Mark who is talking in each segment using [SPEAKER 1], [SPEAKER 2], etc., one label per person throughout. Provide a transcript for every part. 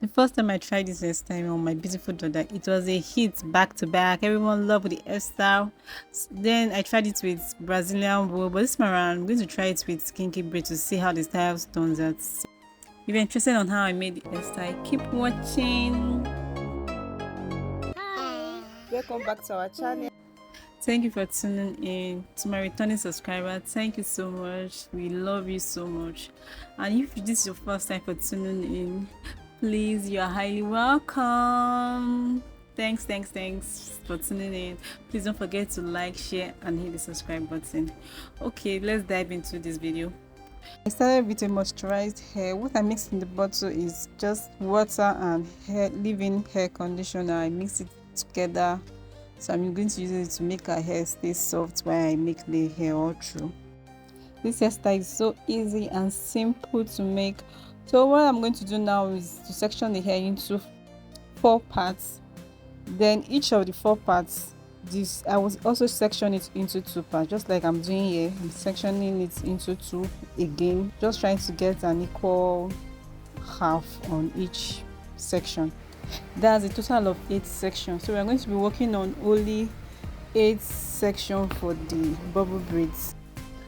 [SPEAKER 1] The first time I tried this hairstyle on my beautiful daughter, it was a hit back to back. Everyone loved the hairstyle. Then I tried it with Brazilian wool, but this time around I'm going to try it with Kinky braid to see how the style turns out. If you're interested on how I made the hairstyle, keep watching.
[SPEAKER 2] Hi. Welcome back to our channel.
[SPEAKER 1] Thank you for tuning in. To my returning subscriber, thank you so much. We love you so much. And if this is your first time for tuning in, please, you are highly welcome. Thanks for tuning in. Please don't forget to like, share, and hit the subscribe button. Okay, let's dive into this video. I started with a moisturized hair. What I mixed in the bottle is just water and leave-in hair conditioner. I mix it together. So I'm going to use it to make her hair stay soft while I make the hair all through. This hairstyle is so easy and simple to make. So what I'm going to do now is to section the hair into 4 parts. Then each of the 4 parts, I will also section it into 2 parts, just like I'm doing here. I'm sectioning it into 2 again, just trying to get an equal half on each section. That's a total of 8 sections, so we're going to be working on only 8 sections for the bubble braids.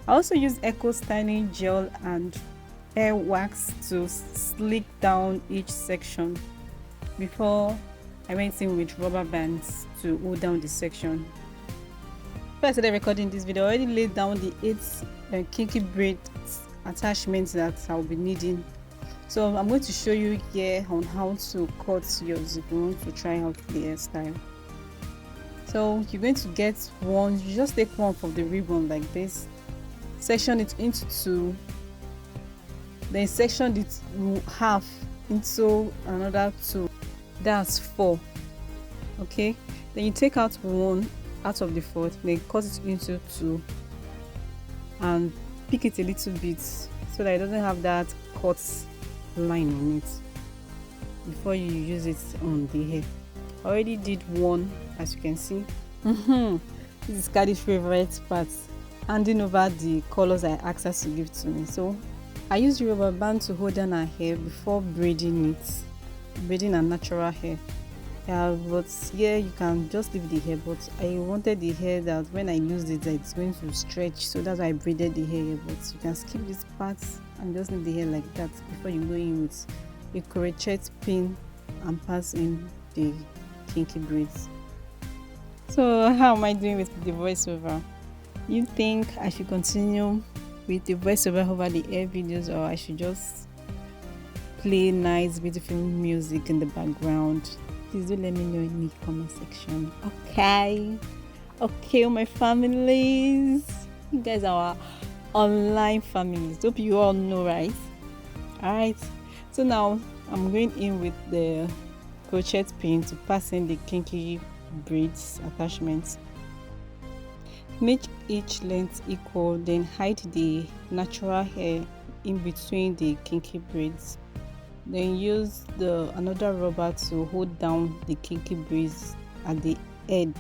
[SPEAKER 1] I also use eco styling gel and hair wax to slick down each section before I went in with rubber bands to hold down the section. Before I started recording this video, I already laid down the 8 kinky braid attachments that I'll be needing. So I'm going to show you here on how to cut yours if you want to try out the hairstyle. So you're going to get one, you just take one from the ribbon like this, section it into 2, then section it half into another 2, that's 4. Okay, then you take out one out of the 4th, then cut it into 2 and pick it a little bit so that it doesn't have that cut line on it before you use it on the hair. I already did one, as you can see. This is Cardi's favorite part, handing over the colors I asked her to give to me. So I use the rubber band to hold down her hair before braiding her natural hair. But yeah, you can just leave the hair, but I wanted the hair that when I use it that it's going to stretch, so that's why I braided the hair. But you can skip this part and just leave the hair like that before you go in with a crochet pin and pass in the kinky braids. So how am I doing with the voiceover? You think I should continue with the voiceover over the hair videos, or I should just play nice beautiful music in the background? Please do let me know in the comment section. Okay, my families, you guys are online families, hope you all know, right? All right, so now I'm going in with the crochet pin to pass in the kinky braids attachments. Make each length equal, then hide the natural hair in between the kinky braids. Then use another rubber to hold down the kinky braids at the head.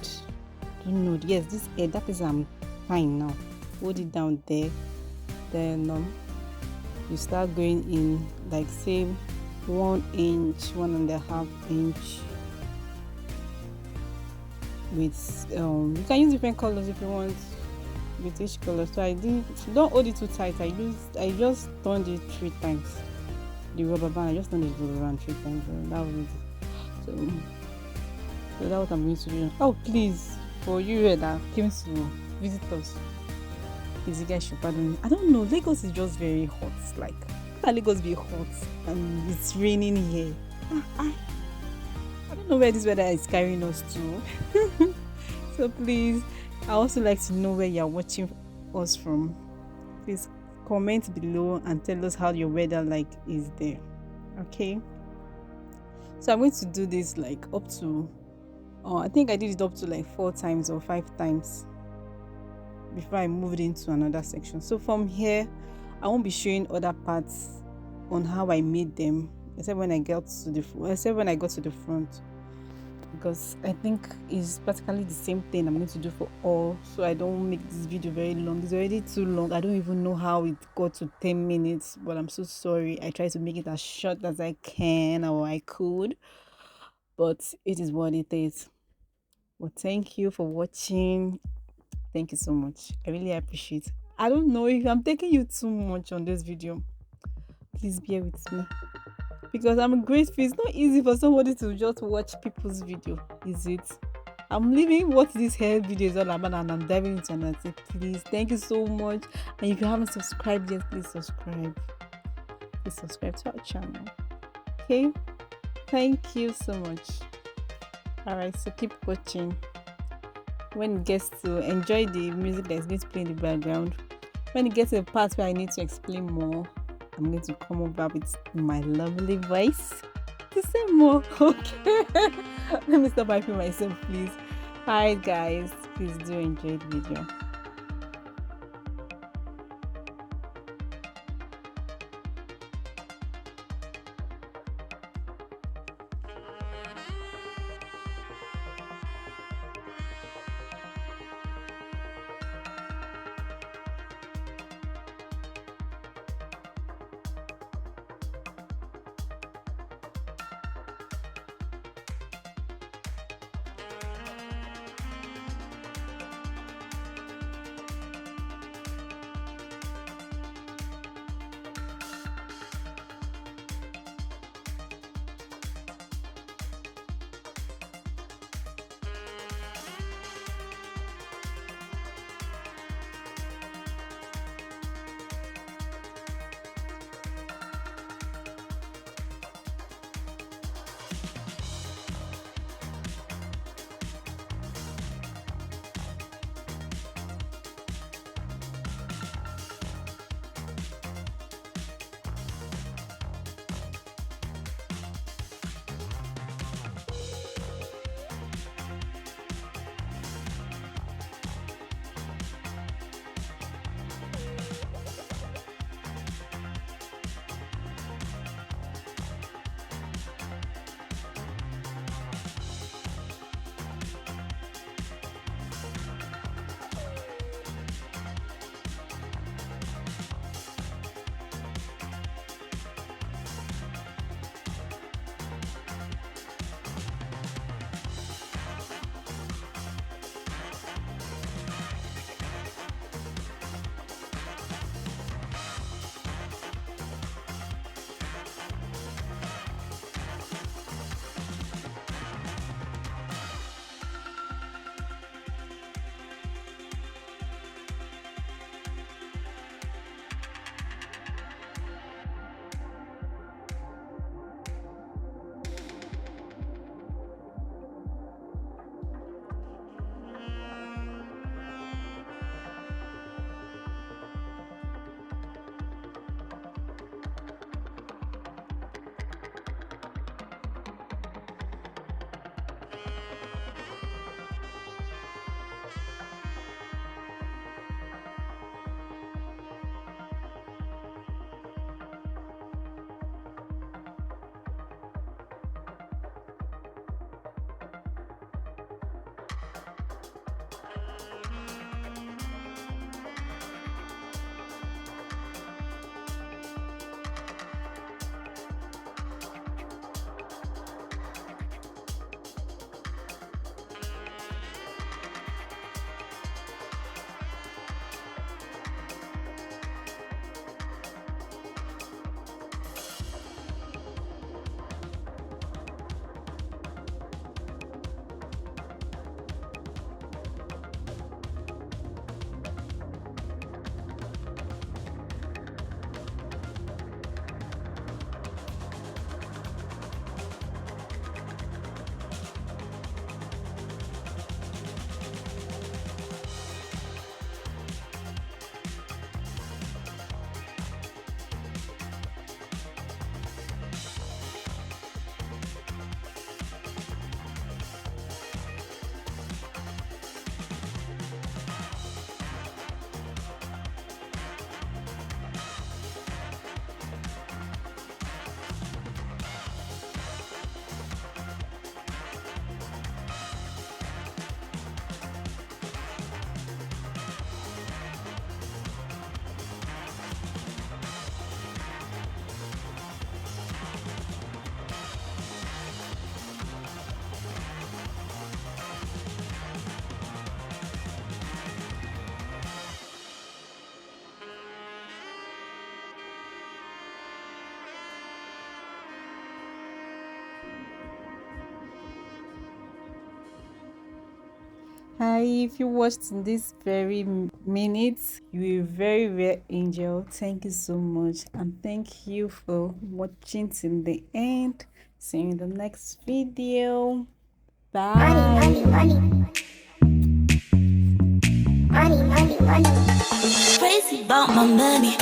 [SPEAKER 1] Don't know, yes, this head, that is I'm fine now. Hold it down there. Then you start going in, like say 1 inch, 1.5 inch with you can use different colors if you want with each color. So I didn't, don't hold it too tight. I just turned it 3 times. The rubber band, I just turned it around 3 times. That was it. So that's what I'm going to do. Oh, please, for you that came to visit us, please, you guys should pardon me. I don't know, Lagos is just very hot. Like, can Lagos be hot and it's raining here? I don't know where this weather is carrying us to. So please, I also like to know where you're watching us from. Please comment below and tell us how your weather is there. Okay, so I'm going to do this up to I think I did it up to 4 times or 5 times before I moved into another section. So from here I won't be showing other parts on how I made them except when I got to the front. because I think it's practically the same thing I'm going to do for all, so I don't make this video very long. It's already too long. I don't even know how it got to 10 minutes, but I'm so sorry. I try to make it as short as I can or I could, but it is what it is. Well, thank you for watching. Thank you so much. I really appreciate it. I don't know if I'm taking you too much on this video. Please bear with me, because I'm grateful. It's not easy for somebody to just watch people's video, is it? I'm leaving what this hair video is all about and I'm diving into another thing. Please, thank you so much. And if you haven't subscribed yet, please subscribe. Please subscribe to our channel. Okay? Thank you so much. Alright, so keep watching. When it gets to enjoy the music that's going to play in the background, when it gets to the part where I need to explain more, I'm going to come over with my lovely voice to say more. Okay. Let me stop hyping myself, please. Hi guys, please do enjoy the video. Hi, if you watched in this very minute, you're a very rare angel. Thank you so much, and thank you for watching till the end. See you in the next video. Bye.
[SPEAKER 3] Money, money, money. Money, money, money. Crazy about my money.